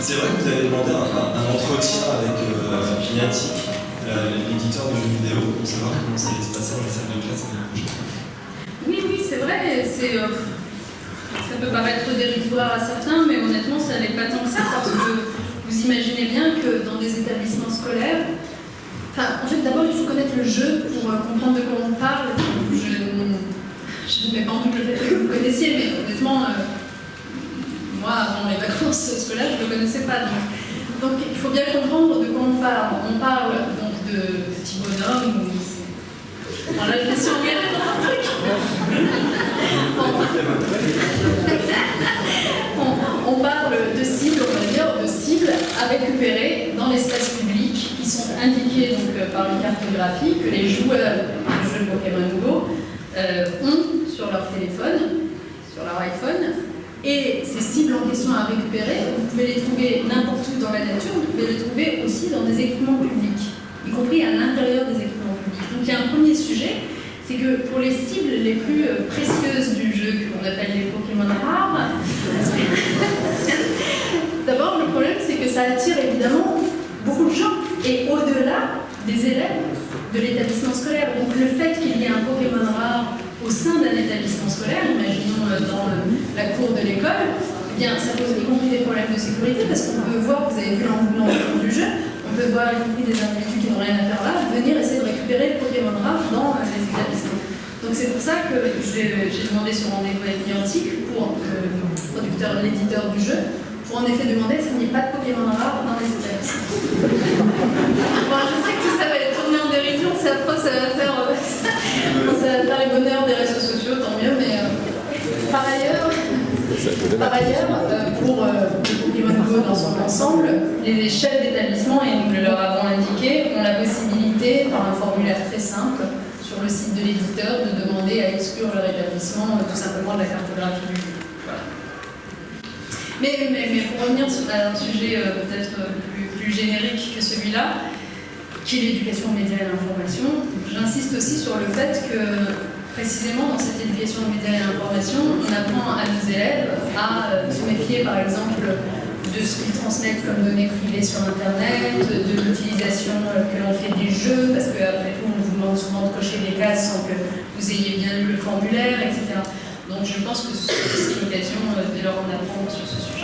C'est vrai que vous avez demandé un entretien avec Niantic, l'éditeur de jeux vidéo, pour savoir comment ça allait se passer dans les salles de classe l'année prochaine. Oui, c'est vrai. Ça peut paraître dérisoire à certains, mais honnêtement, ça n'est pas tant que ça, parce que vous imaginez bien que dans des établissements scolaires, en fait, d'abord, il faut connaître le jeu pour comprendre de quoi on parle. Je ne mets pas en doute le fait que vous le connaissiez, mais honnêtement, moi, avant les vacances scolaires, je ne le connaissais pas. Donc, il faut bien comprendre de quoi on parle. On parle donc de petits bonhommes. Alors là, je me suis engagée dans un truc. On parle de cibles, on va dire, de cibles à récupérer dans l'espace public qui sont indiquées donc, par une cartographie que les joueurs du jeu Pokémon Go ont sur leur téléphone, sur leur iPhone. Et ces cibles en question à récupérer, vous pouvez les trouver n'importe où dans la nature, vous pouvez les trouver aussi dans des équipements publics, y compris à l'intérieur des équipements publics. Donc il y a un premier sujet, c'est que pour les cibles les plus précieuses du jeu, qu'on appelle les Pokémon rares, d'abord le problème c'est que ça attire évidemment beaucoup de gens, et au-delà des élèves de l'établissement scolaire. Donc le fait qu'il y ait un Pokémon rare au sein d'un établissement scolaire, imaginons dans la cour de l'école, eh bien ça pose y compris des problèmes de sécurité, parce qu'on peut voir, vous avez vu l'engouement du jeu, on peut voir y compris des individus qui n'ont rien à faire là, venir essayer de récupérer le Pokémon rare dans les établissements. Donc c'est pour ça que j'ai demandé ce rendez-vous avec Niantic pour l'éditeur du jeu, pour en effet demander s'il n'y a pas de Pokémon rare dans les établissements. Bon, je sais que tout ça va être tourné en dérision, ça va faire les bonheurs des réseaux sociaux, tant mieux, mais par ailleurs, pour Pokémon Go dans son ensemble, les chefs d'établissement, et nous le leur avons indiqué, ont la possibilité, par un formulaire très simple, sur le site de l'éditeur, de demander à exclure leur établissement tout simplement de la cartographie du jeu. Voilà. Mais pour revenir à un sujet peut-être plus générique que celui-là, qui est l'éducation aux médias et à l'information, j'insiste aussi sur le fait que, précisément dans cette éducation aux médias et à l'information, on apprend à nos élèves à se méfier, par exemple, de ce qu'ils transmettent comme données privées sur Internet, de l'utilisation que l'on fait des jeux, parce qu'après tout, on vous demande souvent de cocher des cases sans que vous ayez bien lu le formulaire, etc. Donc je pense que c'est aussi l'occasion de leur en apprendre sur ce sujet.